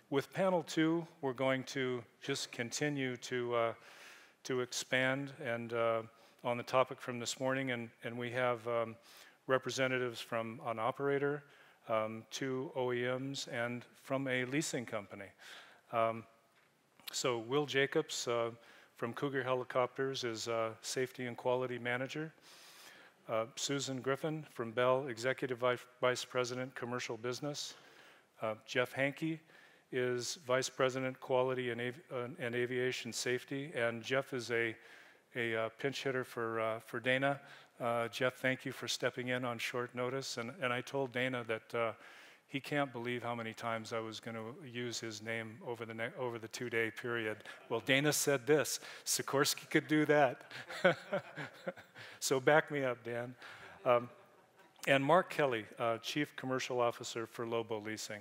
With panel 2, we're going to just continue to expand and on the topic from this morning, and we have representatives from an operator, 2 OEMs, and from a leasing company. So Will Jacobs from Cougar Helicopters is Safety and Quality Manager. Susan Griffin from Bell, Executive Vice President, Commercial Business. Jeff Hankey is Vice President, Quality and Aviation Safety. And Jeff is a pinch hitter for Dana. Jeff, thank you for stepping in on short notice. And I told Dana that he can't believe how many times I was going to use his name over the 2-day period. Well, Dana said this, Sikorsky could do that. So back me up, Dan. And Mark Kelly, Chief Commercial Officer for Lobo Leasing.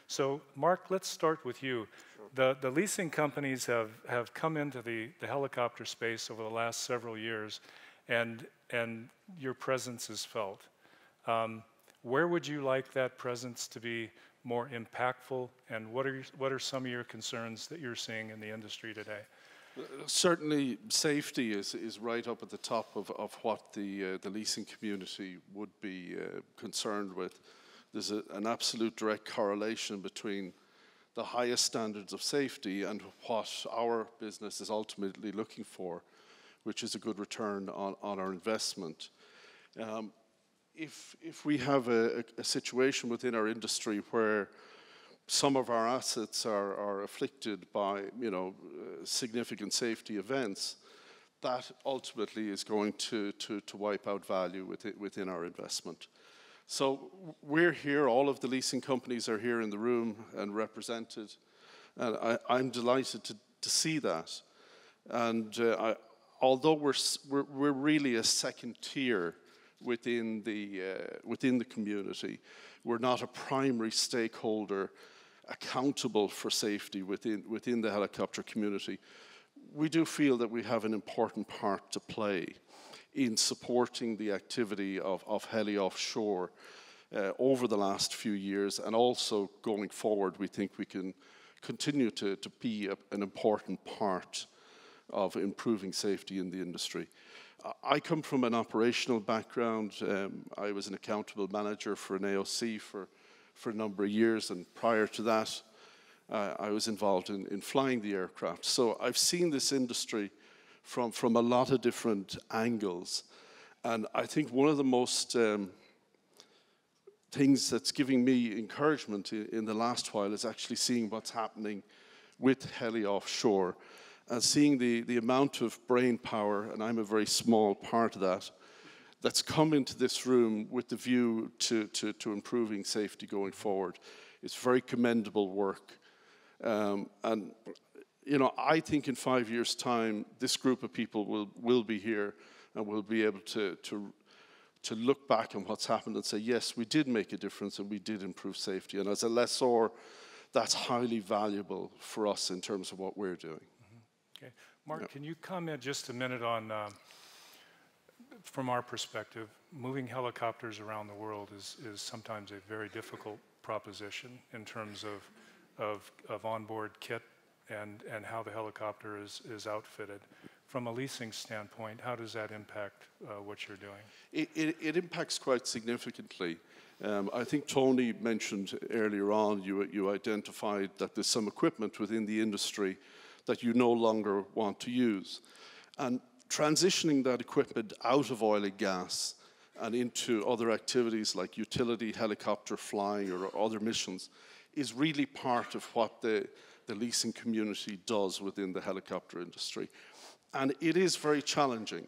So Mark, let's start with you. Sure. The leasing companies have come into the helicopter space over the last several years, and your presence is felt. Where would you like that presence to be more impactful, and what are some of your concerns that you're seeing in the industry today? Certainly, safety is right up at the top of what the leasing community would be concerned with. There's an absolute direct correlation between the highest standards of safety and what our business is ultimately looking for, which is a good return on our investment. If we have a situation within our industry where some of our assets are afflicted by significant safety events, that ultimately is going to wipe out value within our investment. So we're here, all of the leasing companies are here in the room and represented, and I'm delighted to see that. And although we're really a second tier within the community, we're not a primary stakeholder accountable for safety within the helicopter community. We do feel that we have an important part to play in supporting the activity of HeliOffshore over the last few years, and also going forward, we think we can continue to be an important part of improving safety in the industry. I come from an operational background. I was an accountable manager for an AOC for a number of years, and prior to that, I was involved in flying the aircraft. So I've seen this industry from a lot of different angles, and I think one of the most things that's giving me encouragement in the last while is actually seeing what's happening with HeliOffshore and seeing the amount of brain power, and I'm a very small part of that, that's come into this room with the view to improving safety going forward. It's very commendable work. And I think in 5 years' time, this group of people will be here and will be able to look back on what's happened and say, yes, we did make a difference and we did improve safety. And as a lessor, that's highly valuable for us in terms of what we're doing. Mm-hmm. Okay. Mark, can you comment just a minute on, from our perspective, moving helicopters around the world is sometimes a very difficult proposition in terms of onboard kit and how the helicopter is outfitted. From a leasing standpoint, how does that impact what you're doing? It impacts quite significantly. I think Tony mentioned earlier on, you identified that there's some equipment within the industry that you no longer want to use. And transitioning that equipment out of oil and gas and into other activities like utility helicopter flying or other missions is really part of what the leasing community does within the helicopter industry. And it is very challenging.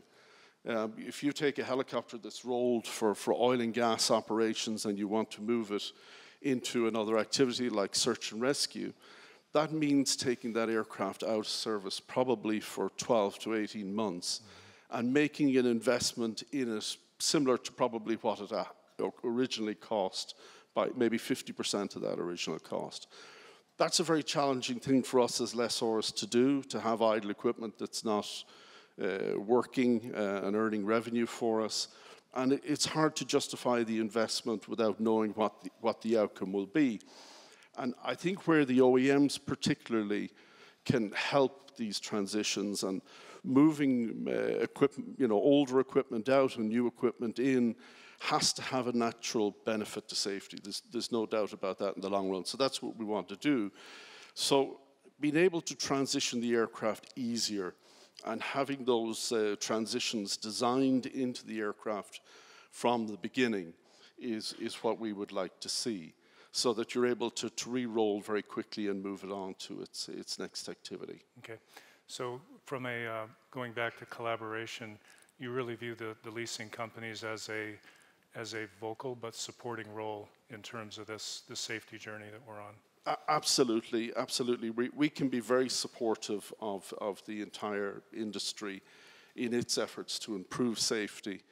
If you take a helicopter that's rolled for oil and gas operations and you want to move it into another activity like search and rescue, that means taking that aircraft out of service probably for 12 to 18 months and making an investment in it similar to probably what it originally cost, by maybe 50% of that original cost. That's a very challenging thing for us as lessors to do, to have idle equipment that's not working and earning revenue for us. And it's hard to justify the investment without knowing what the outcome will be. And I think where the OEMs particularly can help these transitions and moving equipment, older equipment out and new equipment in, has to have a natural benefit to safety. There's no doubt about that in the long run. So that's what we want to do. So being able to transition the aircraft easier and having those transitions designed into the aircraft from the beginning is what we would like to see, so that you're able to re-roll very quickly and move it on to its next activity. Okay. So from going back to collaboration, you really view the leasing companies as a vocal but supporting role in terms of this safety journey that we're on? Absolutely, absolutely. We can be very supportive of the entire industry in its efforts to improve safety.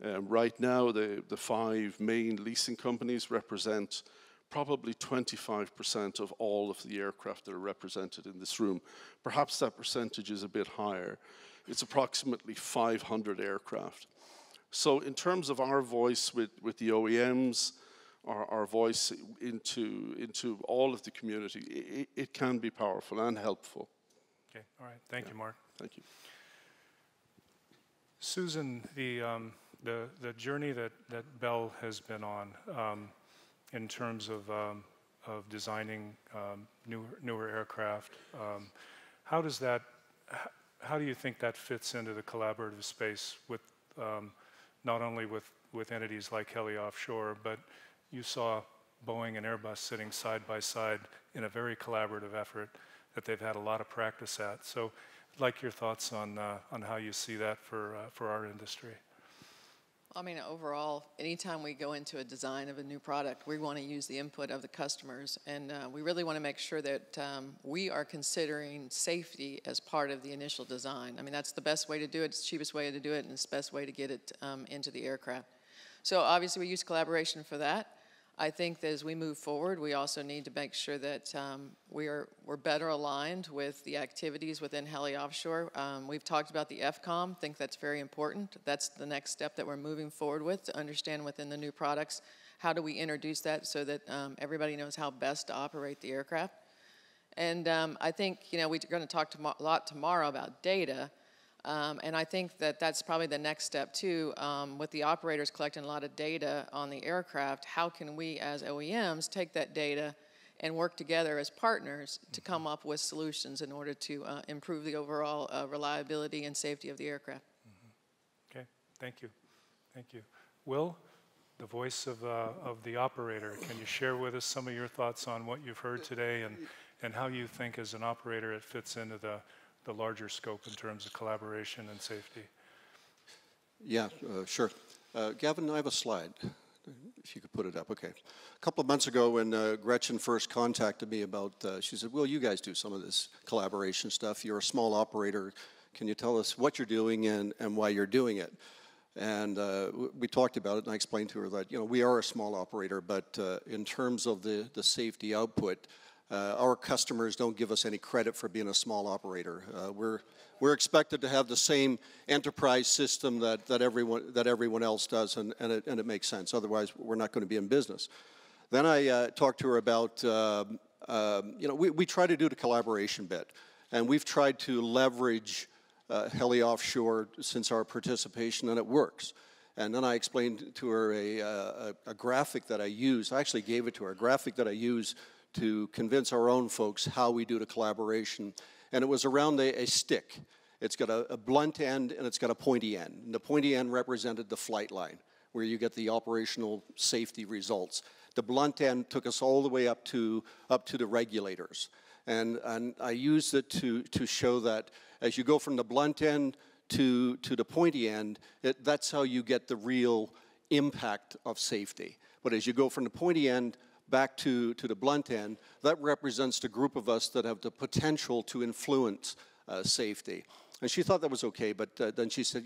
Right now, the 5 main leasing companies represent probably 25% of all of the aircraft that are represented in this room. Perhaps that percentage is a bit higher. It's approximately 500 aircraft. So in terms of our voice with the OEMs, our voice into all of the community, it can be powerful and helpful. Okay, all right. Thank you, Mark. Thank you. Susan, the journey that Bell has been on in terms of designing newer aircraft, how do you think that fits into the collaborative space with not only with entities like HeliOffshore, but you saw Boeing and Airbus sitting side by side in a very collaborative effort that they've had a lot of practice at. So I'd like your thoughts on how you see that for our industry. I mean, overall, anytime we go into a design of a new product, we want to use the input of the customers, and we really want to make sure that we are considering safety as part of the initial design. I mean, that's the best way to do it, it's the cheapest way to do it, and it's the best way to get it into the aircraft. So obviously we use collaboration for that. I think that as we move forward, we also need to make sure that we're better aligned with the activities within HeliOffshore. We've talked about the FCOM. I think that's very important. That's the next step that we're moving forward with, to understand within the new products, how do we introduce that so that everybody knows how best to operate the aircraft. And I think, we're going to talk a lot tomorrow about data. And I think that that's probably the next step too, with the operators collecting a lot of data on the aircraft. How can we as OEMs take that data and work together as partners to come up with solutions in order to improve the overall reliability and safety of the aircraft? Mm-hmm. Okay, thank you. Thank you. Will, the voice of the operator, can you share with us some of your thoughts on what you've heard today and how you think as an operator it fits into the larger scope in terms of collaboration and safety? Yeah, sure. Gavin, I have a slide, if you could put it up. Okay. A couple of months ago when Gretchen first contacted me about, she said, well, you guys do some of this collaboration stuff. You're a small operator. Can you tell us what you're doing and why you're doing it? And we talked about it, and I explained to her that, we are a small operator, but in terms of the safety output, our customers don't give us any credit for being a small operator. We're expected to have the same enterprise system that everyone else does, and it makes sense. Otherwise, we're not going to be in business. Then I talked to her about, we try to do the collaboration bit, and we've tried to leverage HeliOffshore since our participation, and it works. And then I explained to her a graphic that I use. I actually gave it to her, a graphic that I use to convince our own folks how we do the collaboration. And it was around a stick. It's got a blunt end and it's got a pointy end. And the pointy end represented the flight line, where you get the operational safety results. The blunt end took us all the way up to the regulators. And I used it to show that as you go from the blunt end to the pointy end, that's how you get the real impact of safety. But as you go from the pointy end back to the blunt end, that represents the group of us that have the potential to influence safety. And she thought that was okay, but then she said,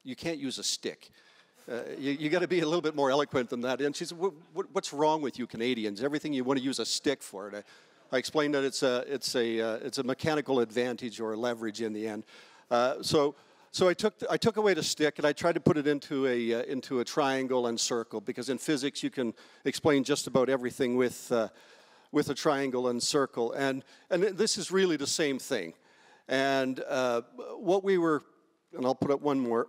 you can't use a stick. You got to be a little bit more eloquent than that. And she said, what's wrong with you Canadians? Everything you want to use a stick for. And I explained that it's a mechanical advantage or a leverage in the end. So I took away the stick and I tried to put it into a triangle and circle, because in physics you can explain just about everything with with a triangle and circle. And this is really the same thing. And what we were, and I'll put up one more,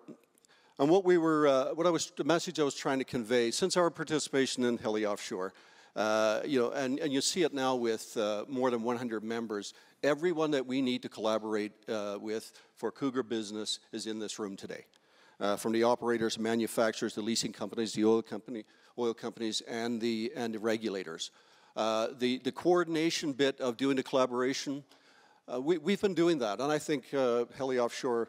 and the message I was trying to convey, since our participation in HeliOffshore, and you see it now with more than 100 members, everyone that we need to collaborate with for Cougar business is in this room today. From the operators, manufacturers, the leasing companies, the oil companies, and the regulators. The coordination bit of doing the collaboration, we've been doing that, and I think HeliOffshore,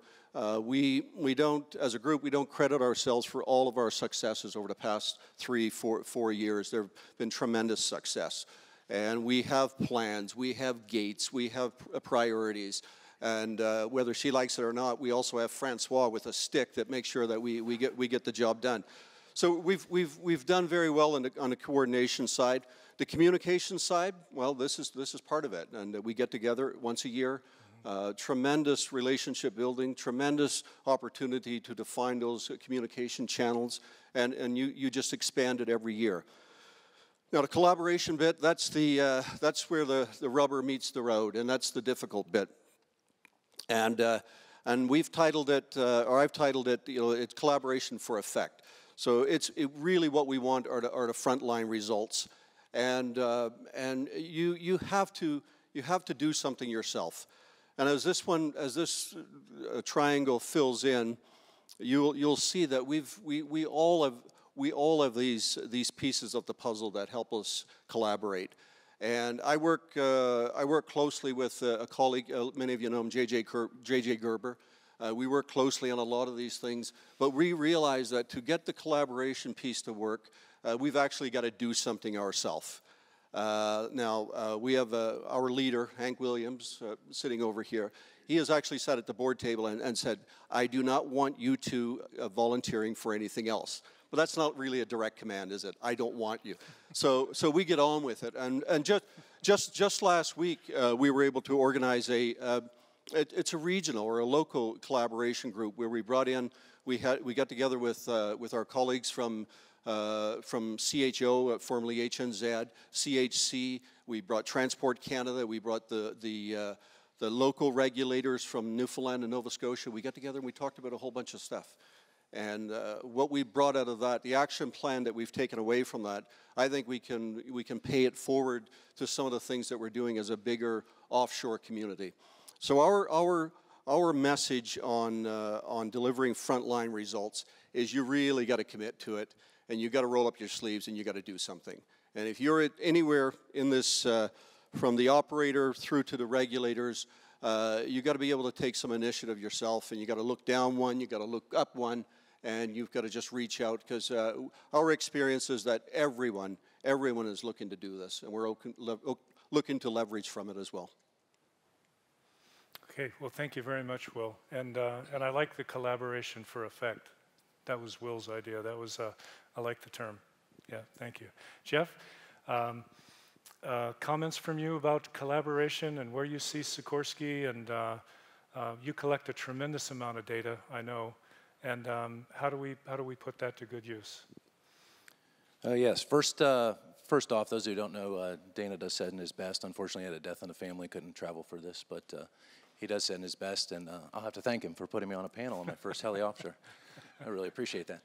we don't, as a group, we don't credit ourselves for all of our successes over the past 4 years. There have been tremendous success. And we have plans, we have gates, we have priorities. And whether she likes it or not, we also have Francois with a stick that makes sure that we get the job done. So we've done very well on the coordination side. The communication side, well, this is part of it. And we get together once a year. Tremendous relationship building, tremendous opportunity to define those communication channels, and you just expand it every year. Now the collaboration bit, that's where the rubber meets the road, and that's the difficult bit. And we've titled it, or I've titled it, it's collaboration for effect. So really what we want are the frontline results, and you have to do something yourself. And as this triangle fills in, you'll see that we all have these pieces of the puzzle that help us collaborate. And I work closely with a colleague, many of you know him, J.J. Gerber. We work closely on a lot of these things, but we realize that to get the collaboration piece to work, we've actually got to do something ourselves. Now, we have our leader, Hank Williams, sitting over here. He has actually sat at the board table and said, I do not want you two volunteering for anything else. But that's not really a direct command, is it? I don't want you. So we get on with it. And just last week, we were able to organize it's a regional or a local collaboration group where we brought in, we got together with our colleagues from CHO, formerly HNZ, CHC. We brought Transport Canada. We brought the local regulators from Newfoundland and Nova Scotia. We got together and we talked about a whole bunch of stuff. And what we brought out of that, the action plan that we've taken away from that, I think we can pay it forward to some of the things that we're doing as a bigger offshore community. So our message on delivering frontline results is you really got to commit to it, and you got to roll up your sleeves and you got to do something. And if you're anywhere in this, from the operator through to the regulators, you got to be able to take some initiative yourself, and you got to look down one, you got to look up one, and you've got to just reach out, because our experience is that everyone is looking to do this, and we're looking to leverage from it as well. Okay, well, thank you very much, Will. And I like the collaboration for effect. That was Will's idea. That was, I like the term. Yeah, thank you. Jeff, comments from you about collaboration and where you see Sikorsky, and you collect a tremendous amount of data, I know, and how do we put that to good use? Yes, first off, those who don't know, Dana does send his best. Unfortunately, he had a death in the family, couldn't travel for this, but he does send his best, and I'll have to thank him for putting me on a panel on my first HeliOffshore. I really appreciate that.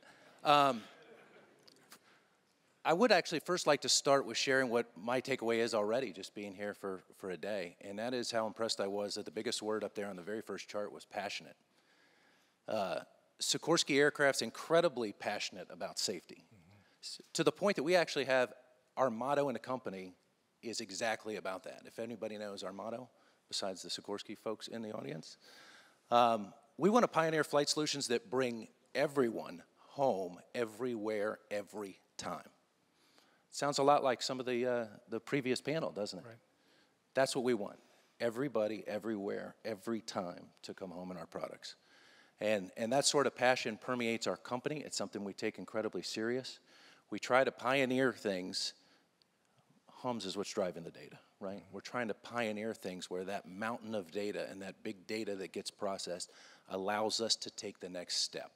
I would actually first like to start with sharing what my takeaway is already, just being here for a day, and that is how impressed I was that the biggest word up there on the very first chart was passionate. Sikorsky Aircraft's incredibly passionate about safety, to the point that we actually have our motto in the company is exactly about that. If anybody knows our motto, besides the Sikorsky folks in the audience, we want to pioneer flight solutions that bring everyone home, everywhere, every time. Sounds a lot like some of the previous panel, doesn't it? Right. That's what we want. Everybody, everywhere, every time to come home in our products. And that sort of passion permeates our company. It's something we take incredibly serious. We try to pioneer things. HUMS is what's driving the data, right? We're trying to pioneer things where that mountain of data and that big data that gets processed allows us to take the next step,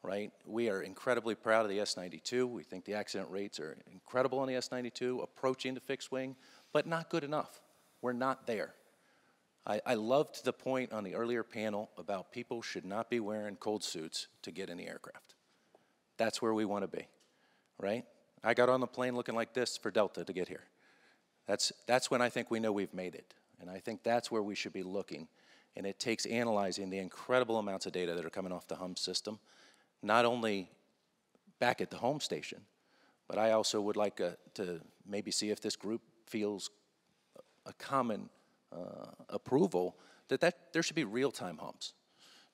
right? We are incredibly proud of the S-92. We think the accident rates are incredible on the S-92, approaching the fixed wing, but not good enough. We're not there. I loved the point on the earlier panel about people should not be wearing cold suits to get in the aircraft. That's where we want to be, right? I got on the plane looking like this for Delta to get here. That's when I think we know we've made it. And I think that's where we should be looking. And it takes analyzing the incredible amounts of data that are coming off the HUM system, not only back at the home station, but I also would like to maybe see if this group feels a common approval that there should be real-time HUMs.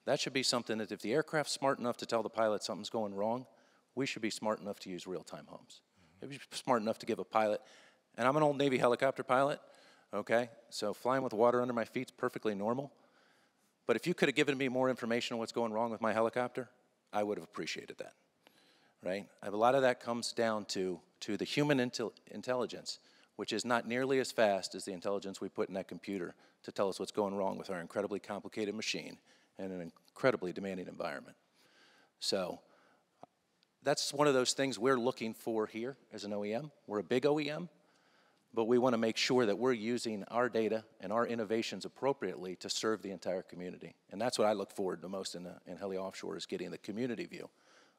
That should be something that if the aircraft's smart enough to tell the pilot something's going wrong, we should be smart enough to use real-time HUMs. We should be smart enough to give a pilot, and I'm an old Navy helicopter pilot, okay? So flying with water under my feet's perfectly normal. But if you could have given me more information on what's going wrong with my helicopter, I would have appreciated that, right? A lot of that comes down to the human intelligence, which is not nearly as fast as the intelligence we put in that computer to tell us what's going wrong with our incredibly complicated machine in an incredibly demanding environment. So that's one of those things we're looking for here as an OEM. We're a big OEM, but we want to make sure that we're using our data and our innovations appropriately to serve the entire community. And that's what I look forward to most in HeliOffshore, is getting the community view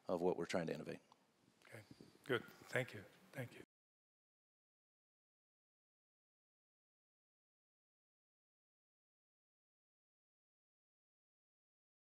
of what we're trying to innovate. Okay, good. Thank you. Thank you.